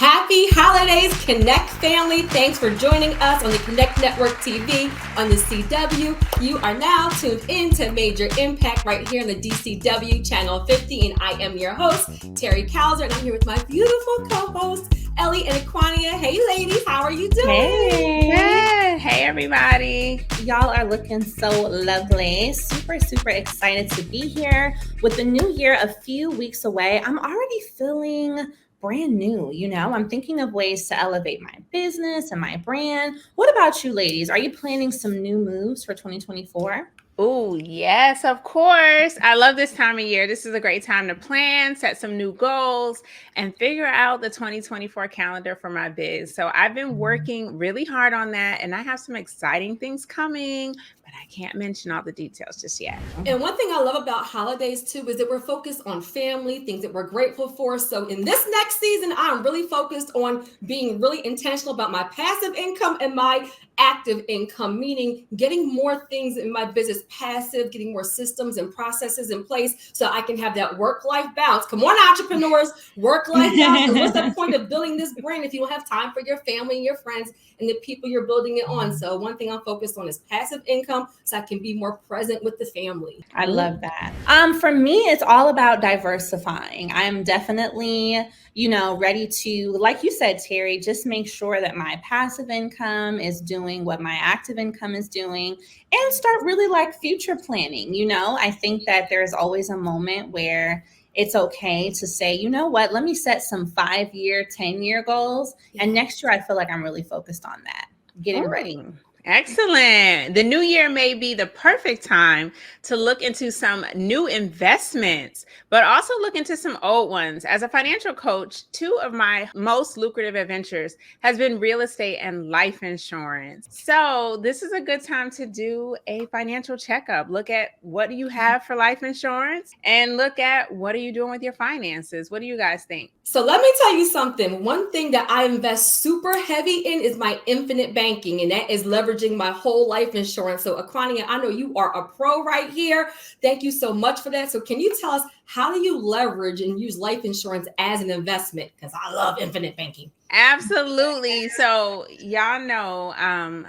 Happy holidays, Connect family. Thanks for joining us on the Connect Network TV on the CW. You are now tuned in to Major Impact right here on the DCW Channel 50. And I am your host, Terry Calzer, and I'm here with my beautiful co-hosts, Ellie and Aquania. Hey, ladies, how are you doing? Hey. Hey, everybody. Y'all are looking so lovely. Super excited to be here with the new year a few weeks away. I'm already feeling brand new. I'm thinking of ways to elevate my business and my brand. What about you, ladies? Are you planning some new moves for 2024? Oh, yes, of course. I love this time of year. This is a great time to plan, set some new goals, and figure out the 2024 calendar for my biz. So I've been working really hard on that, and I have some exciting things coming, but I can't mention all the details just yet. And one thing I love about holidays too is that we're focused on family, things that we're grateful for. So in this next season, I'm really focused on being really intentional about my passive income and my active income, meaning getting more things in my business passive, getting more systems and processes in place so I can have that work-life balance. Come on, entrepreneurs, work-life balance. And what's the point of building this brand if you don't have time for your family and your friends and the people you're building it on? So one thing I'm focused on is passive income so I can be more present with the family. I love that. For me, it's all about diversifying. I'm definitely, ready to, like you said, Terry, just make sure that my passive income is doing what my active income is doing and start really future planning. I think that there's always a moment where it's okay to say, you know what, let me set some 5-year, 10-year goals. And next year, I feel like I'm really focused on that, getting ready. Excellent. The new year may be the perfect time to look into some new investments, but also look into some old ones. As a financial coach, 2 of my most lucrative adventures has been real estate and life insurance. So this is a good time to do a financial checkup. Look at what do you have for life insurance and look at what are you doing with your finances. What do you guys think? So let me tell you something. One thing that I invest super heavy in is my infinite banking, and that is leveraging my whole life insurance. So Aquania, I know you are a pro right here. Thank you so much for that. So can you tell us, how do you leverage and use life insurance as an investment? Because I love infinite banking. Absolutely. So y'all know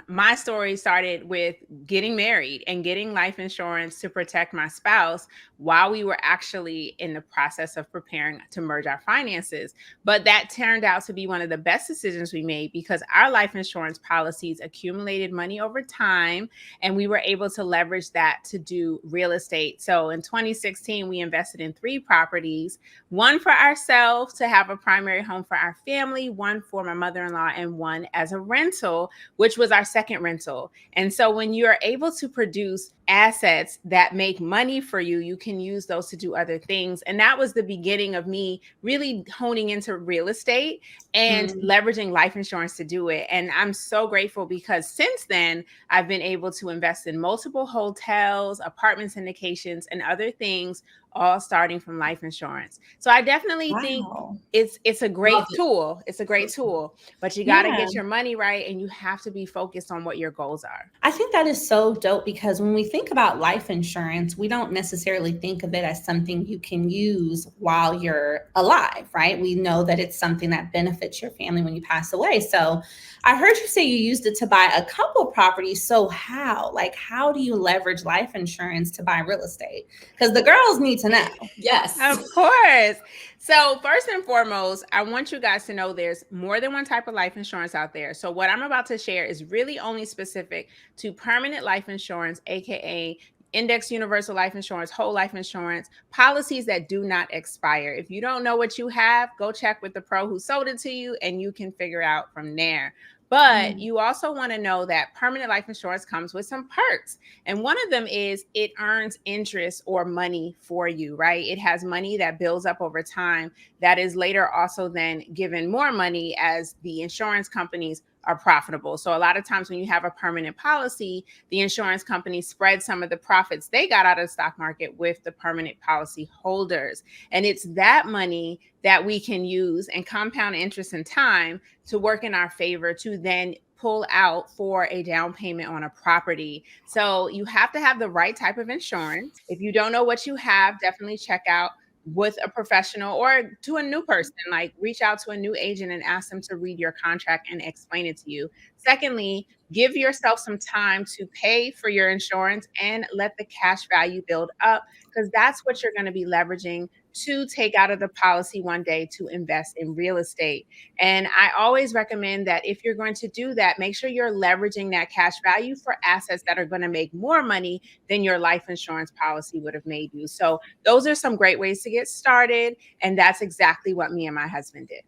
my story started with getting married and getting life insurance to protect my spouse while we were actually in the process of preparing to merge our finances. But that turned out to be one of the best decisions we made because our life insurance policies accumulated money over time and we were able to leverage that to do real estate. So in 2016, we invested in 3 properties, one for ourselves to have a primary home for our family, one for my mother-in-law, and one as a rental, which was our second rental. And so when you're able to produce assets that make money for you, you can use those to do other things. And that was the beginning of me really honing into real estate and leveraging life insurance to do it. And I'm so grateful because since then, I've been able to invest in multiple hotels, apartment syndications, and other things, all starting from life insurance. So I definitely think it's a great tool. It's a great tool, but you got to get your money right and you have to be focused on what your goals are. I think that is so dope because when we think about life insurance, we don't necessarily think of it as something you can use while you're alive, right? We know that it's something that benefits your family when you pass away. So I heard you say you used it to buy a couple properties. So how? How do you leverage life insurance to buy real estate? Because the girls need to know. Yes. Of course. So first and foremost, I want you guys to know there's more than one type of life insurance out there. So what I'm about to share is really only specific to permanent life insurance, aka index universal life insurance, whole life insurance, policies that do not expire. If you don't know what you have, go check with the pro who sold it to you and you can figure out from there. But you also want to know that permanent life insurance comes with some perks. And one of them is it earns interest or money for you, right? It has money that builds up over time that is later also then given more money as the insurance companies are profitable. So a lot of times when you have a permanent policy, the insurance company spreads some of the profits they got out of the stock market with the permanent policy holders. And it's that money that we can use and compound interest in time to work in our favor to then pull out for a down payment on a property. So you have to have the right type of insurance. If you don't know what you have, definitely check out with a professional or to a new person, like reach out to a new agent and ask them to read your contract and explain it to you. Secondly, give yourself some time to pay for your insurance and let the cash value build up, because that's what you're going to be leveraging to take out of the policy one day to invest in real estate. And I always recommend that if you're going to do that, make sure you're leveraging that cash value for assets that are going to make more money than your life insurance policy would have made you. So those are some great ways to get started. And that's exactly what me and my husband did.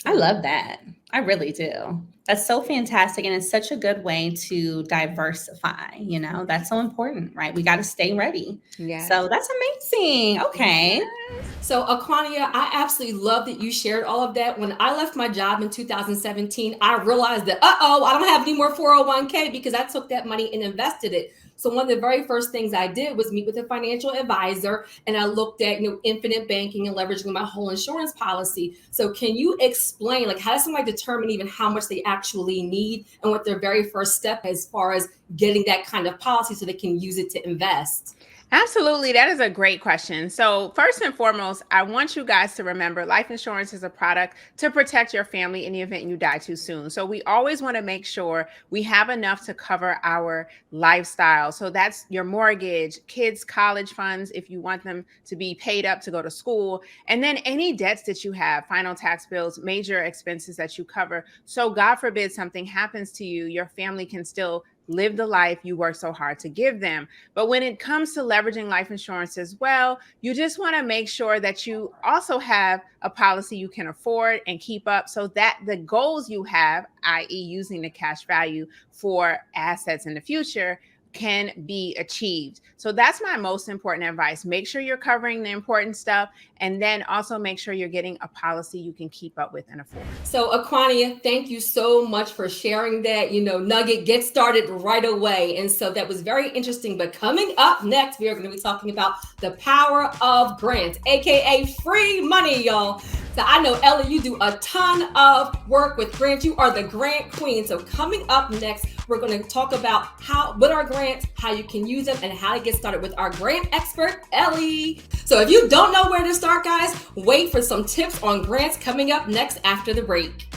I love that. I really do. That's so fantastic. And it's such a good way to diversify. That's so important, right? We got to stay ready. Yeah. So that's amazing. Okay. So, Aquania, I absolutely love that you shared all of that. When I left my job in 2017, I realized that, I don't have any more 401k because I took that money and invested it. So one of the very first things I did was meet with a financial advisor, and I looked at, infinite banking and leveraging my whole insurance policy. So can you explain, like, how does somebody determine even how much they actually need and what their very first step as far as getting that kind of policy so they can use it to invest? Absolutely. That is a great question. So, first and foremost, I want you guys to remember life insurance is a product to protect your family in the event you die too soon. So, we always want to make sure we have enough to cover our lifestyle. So, that's your mortgage, kids' college funds, if you want them to be paid up to go to school, and then any debts that you have, final tax bills, major expenses that you cover. So, God forbid something happens to you, your family can still live the life you work so hard to give them. But when it comes to leveraging life insurance as well, you just want to make sure that you also have a policy you can afford and keep up so that the goals you have, i.e. using the cash value for assets in the future, can be achieved. So that's my most important advice. Make sure you're covering the important stuff, and then also make sure you're getting a policy you can keep up with and afford. So Aquania, thank you so much for sharing that, nugget. Get started right away. And so that was very interesting. But coming up next, we are going to be talking about the power of grants, aka free money, y'all. So I know, Ellie, you do a ton of work with grants. You are the grant queen. So coming up next, we're going to talk about what are grants, how you can use them, and how to get started with our grant expert, Ellie. So if you don't know where to start, guys, wait for some tips on grants coming up next after the break.